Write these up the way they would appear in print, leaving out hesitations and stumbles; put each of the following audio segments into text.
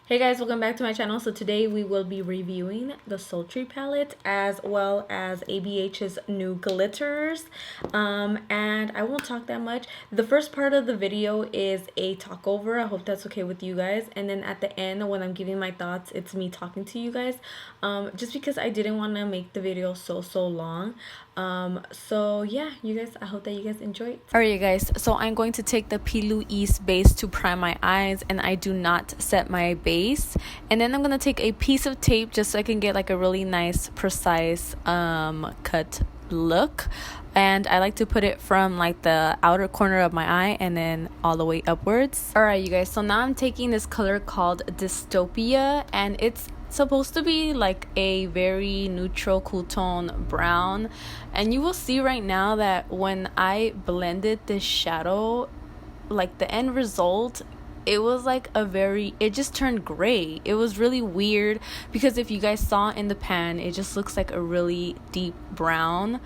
Hey guys, welcome back to my channel. So today we will be reviewing the Sultry palette as well as ABH's new glitters. And I won't talk that much. The first part of the video is a talk over. I hope that's okay with you guys. And then at the end, when I'm giving my thoughts, it's me talking to you guys. Just because I didn't want to make the video so long. So yeah, you guys, I hope that you guys enjoy it. Alright you guys, so I'm going to take the Plouise base to prime my eyes, and I do not set my base. And then I'm gonna take a piece of tape just so I can get like a really nice precise cut look. And I like to put it from like the outer corner of my eye and then all the way upwards. Alright you guys, so now I'm taking this color called Dystopia, and it's supposed to be like a very neutral cool tone brown, and you will see right now that when I blended this shadow, like the end result, it was like it just turned gray. It was really weird because if you guys saw in the pan, it just looks like a really deep brown,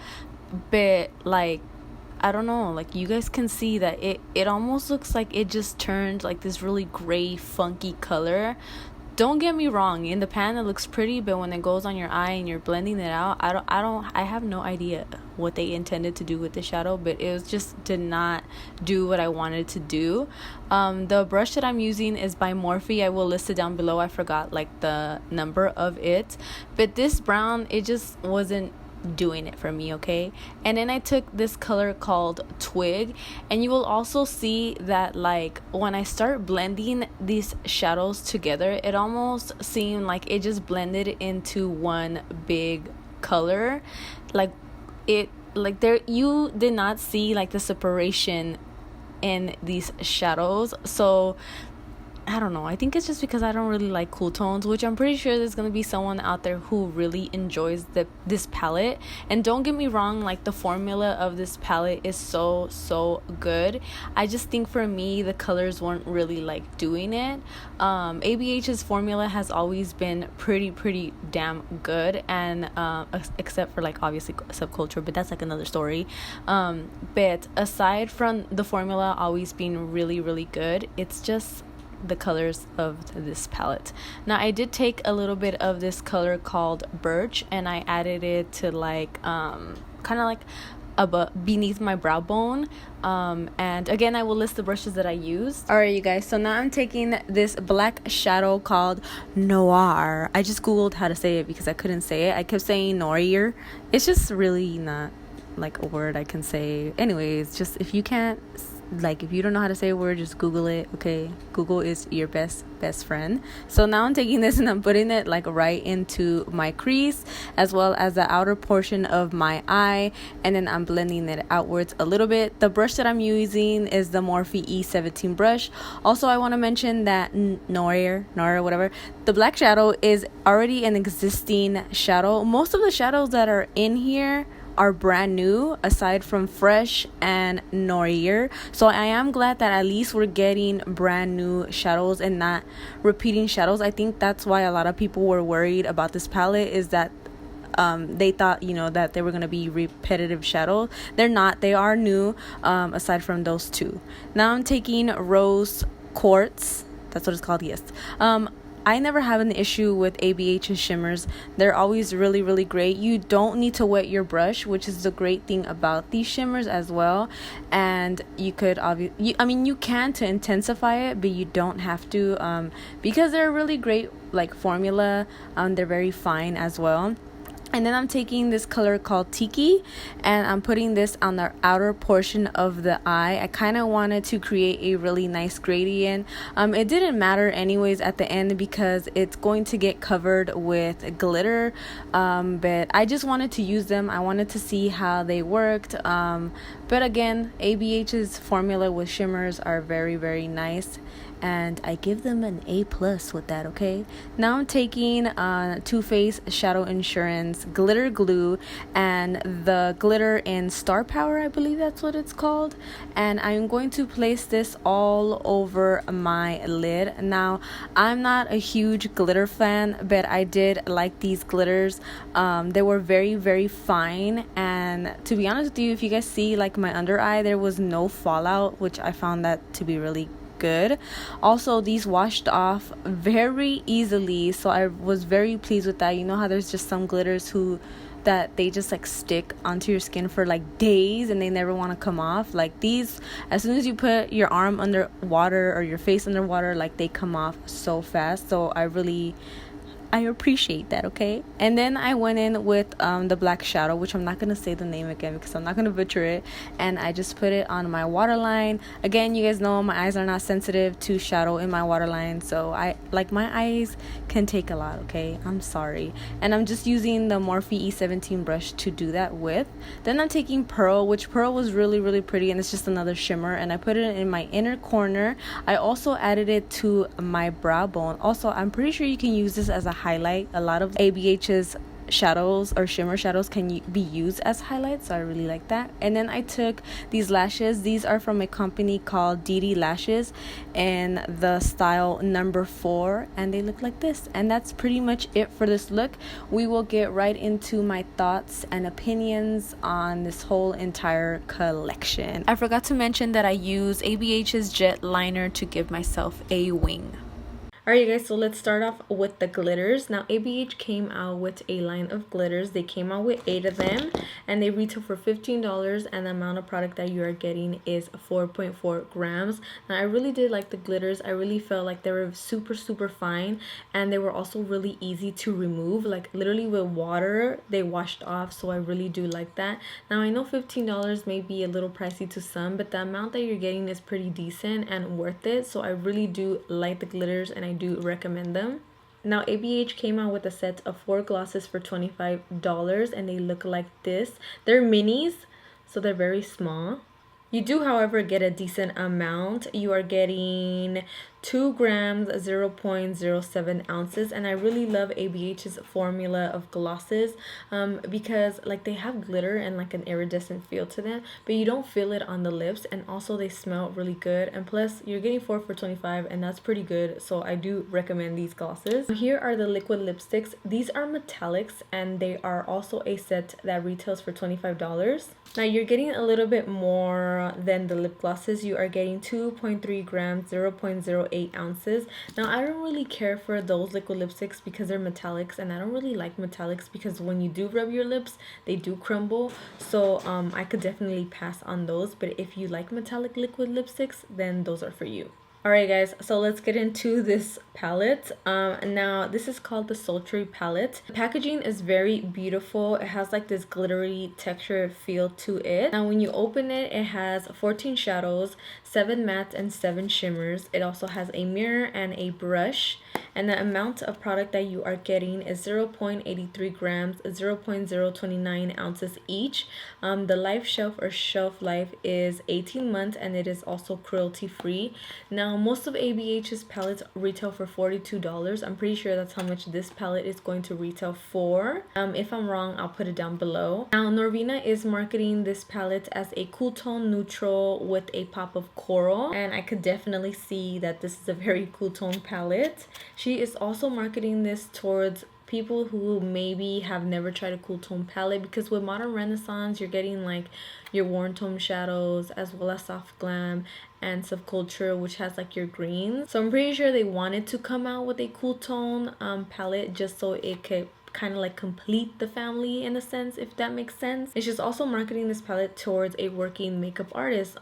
but like I don't know, like you guys can see that it almost looks like it just turned like this really gray funky color. Don't get me wrong, in the pan it looks pretty, but when it goes on your eye and you're blending it out, I have no idea what they intended to do with the shadow, but it was just did not do what I wanted to do. The brush that I'm using is by Morphe. I will list it down below. I forgot like the number of it, but this brown, it just wasn't doing it for me, okay? And then I took this color called Twig, and you will also see that like when I start blending these shadows together, it almost seemed like it just blended into one big color. Like there, you did not see like the separation in these shadows. So I don't know, I think it's just because I don't really like cool tones, which I'm pretty sure there's going to be someone out there who really enjoys this palette. And don't get me wrong, like the formula of this palette is so good. I just think for me, the colors weren't really like doing it. ABH's formula has always been pretty damn good, and except for like obviously Subculture, but that's like another story. But aside from the formula always being really good, it's just the colors of this palette. Now I did take a little bit of this color called Birch, and I added it to like kind of like beneath my brow bone. And again, I will list the brushes that I used. Alright you guys, so now I'm taking this black shadow called Noir. I just googled how to say it because I couldn't say it. I kept saying Noir. It's just really not like a word I can say. Anyways, just if you don't know how to say a word, just Google it, okay? Google is your best friend. So now I'm taking this and I'm putting it like right into my crease as well as the outer portion of my eye, and then I'm blending it outwards a little bit. The brush that I'm using is the Morphe E17 brush. Also, I want to mention that Noir, whatever, the black shadow is already an existing shadow. Most of the shadows that are in here are brand new aside from Fresh and Noir. So I am glad that at least we're getting brand new shadows and not repeating shadows. I think that's why a lot of people were worried about this palette, is that they thought, that they were going to be repetitive shadows. They're not. They are new, aside from those two. Now I'm taking Rose Quartz. That's what it's called, yes. I never have an issue with ABH's shimmers. They're always really great. You don't need to wet your brush, which is the great thing about these shimmers as well. And you could you can to intensify it, but you don't have to, because they're a really great like formula. They're very fine as well. And then I'm taking this color called Tiki, and I'm putting this on the outer portion of the eye. I kind of wanted to create a really nice gradient. It didn't matter anyways at the end because it's going to get covered with glitter. But I just wanted to use them. I wanted to see how they worked. But again, ABH's formula with shimmers are very nice, and I give them an A+ with that, okay? Now I'm taking Too Faced Shadow Insurance glitter glue and the glitter in Star Power, I believe that's what it's called, and I'm going to place this all over my lid. Now I'm not a huge glitter fan, but I did like these glitters. They were very fine, and to be honest with you, if you guys see like my under eye, there was no fallout, which I found that to be really good. Also, these washed off very easily, so I was very pleased with that. You know how there's just some glitters that they just like stick onto your skin for like days and they never want to come off. Like these, as soon as you put your arm under water or your face under water, like they come off so fast. So I appreciate that, okay? And then I went in with the black shadow, which I'm not going to say the name again because I'm not going to butcher it. And I just put it on my waterline. Again, you guys know my eyes are not sensitive to shadow in my waterline. So my eyes can take a lot, okay? I'm sorry. And I'm just using the Morphe E17 brush to do that with. Then I'm taking Pearl, which Pearl was really, really pretty. And it's just another shimmer. And I put it in my inner corner. I also added it to my brow bone. Also, I'm pretty sure you can use this as a highlight. A lot of ABH's shadows or shimmer shadows can be used as highlights, so I really like that. And then I took these lashes. These are from a company called Dede lashes and the style number 4, and they look like this. And that's pretty much it for this look. We will get right into my thoughts and opinions on this whole entire collection. I forgot to mention that I use ABH's jet liner to give myself a wing. Alright, you guys, so let's start off with the glitters. Now, ABH came out with a line of glitters. They came out with 8 of them, and they retail for $15, and the amount of product that you are getting is 4.4 grams. Now, I really did like the glitters. I really felt like they were super, super fine, and they were also really easy to remove. Like, literally with water, they washed off, so I really do like that. Now, I know $15 may be a little pricey to some, but the amount that you're getting is pretty decent and worth it, so I really do like the glitters, and I do recommend them. Now, ABH came out with a set of 4 glosses for $25, and they look like this. They're minis, so they're very small. You do, however, get a decent amount. You are getting 2 grams, 0.07 ounces, and I really love ABH's formula of glosses because like they have glitter and like an iridescent feel to them, but you don't feel it on the lips, and also they smell really good, and plus you're getting 4 for $25, and that's pretty good, so I do recommend these glosses. Here are the liquid lipsticks. These are metallics, and they are also a set that retails for $25. Now, you're getting a little bit more than the lip glosses. You are getting 2.3 grams, 0.08 ounces. Now, I don't really care for those liquid lipsticks because they're metallics, and I don't really like metallics because when you do rub your lips, they do crumble. So I could definitely pass on those, but if you like metallic liquid lipsticks, then those are for you. Alright guys, so let's get into this palette. Now this is called the Sultry Palette. The packaging is very beautiful. It has like this glittery texture feel to it. Now when you open it, it has 14 shadows, 7 mattes, and 7 shimmers. It also has a mirror and a brush. And the amount of product that you are getting is 0.83 grams, 0.029 ounces each. The life shelf or shelf life is 18 months, and it is also cruelty free. Now, most of ABH's palettes retail for $42. I'm pretty sure that's how much this palette is going to retail for. If I'm wrong, I'll put it down below. Now, Norvina is marketing this palette as a cool tone neutral with a pop of coral, and I could definitely see that this is a very cool tone palette. She is also marketing this towards people who maybe have never tried a cool tone palette, because with Modern Renaissance you're getting like your warm tone shadows as well as soft glam and subculture, which has like your greens. So I'm pretty sure they wanted to come out with a cool tone palette just so it could kind of like complete the family in a sense, if that makes sense. And she's also marketing this palette towards a working makeup artist.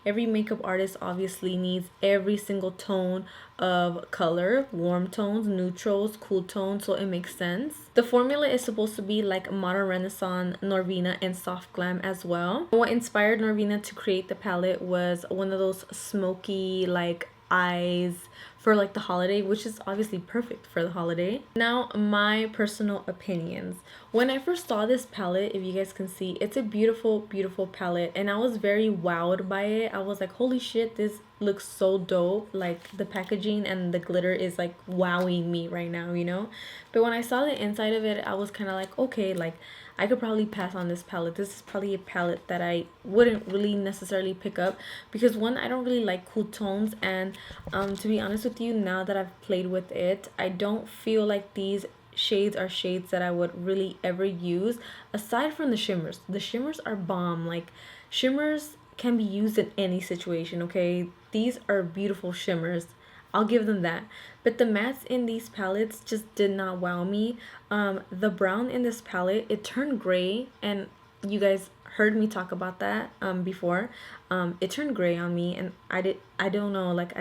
Every makeup artist obviously needs every single tone of color, warm tones, neutrals, cool tones, so it makes sense. The formula is supposed to be like Modern Renaissance, Norvina, and Soft Glam as well. What inspired Norvina to create the palette was one of those smoky like eyes for like the holiday, which is obviously perfect for the holiday. Now, my personal opinions. When I first saw this palette, if you guys can see, it's a beautiful, beautiful palette, and I was very wowed by it. I was like, holy shit, this looks so dope. Like the packaging and the glitter is like wowing me right now, you know. But when I saw the inside of it, I was kind of like, okay, like I could probably pass on this palette. This is probably a palette that I wouldn't really necessarily pick up because one, I don't really like cool tones, and to be honest with you, now that I've played with it, I don't feel like these shades are shades that I would really ever use aside from the shimmers. The shimmers are bomb. Like shimmers can be used in any situation, okay? These are beautiful shimmers. I'll give them that. But the mattes in these palettes just did not wow me. The brown in this palette, it turned gray, and you guys heard me talk about that before. It turned gray on me, and I don't know, like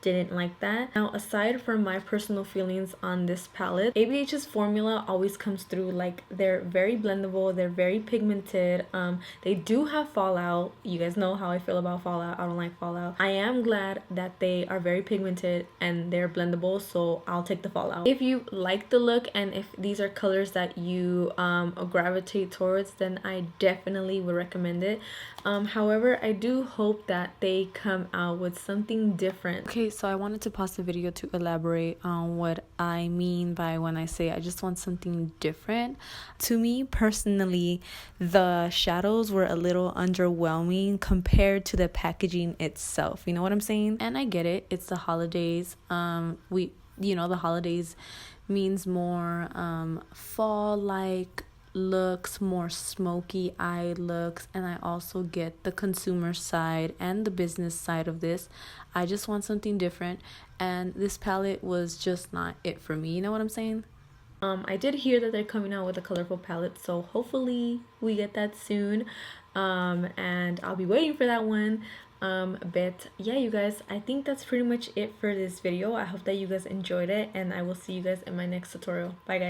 didn't like that. Now, aside from my personal feelings on this palette, ABH's formula always comes through. Like, they're very blendable, they're very pigmented. They do have fallout. You guys know how I feel about fallout. I don't like fallout. I am glad that they are very pigmented and they're blendable, so I'll take the fallout. If you like the look and if these are colors that you gravitate towards, then I definitely would recommend it. However, I do hope that they come out with something different. Okay, so I wanted to pause the video to elaborate on what I mean by when I say I just want something different. To me personally, the shadows were a little underwhelming compared to the packaging itself. You know what I'm saying? And I get it. It's the holidays. The holidays means more fall-like looks, more smoky eye looks, and I also get the consumer side and the business side of this. I just want something different, and this palette was just not it for me. You know what I'm saying? I did hear that they're coming out with a colorful palette, so hopefully we get that soon. And I'll be waiting for that one. But yeah, you guys, I think that's pretty much it for this video. I hope that you guys enjoyed it, and I will see you guys in my next tutorial. Bye guys.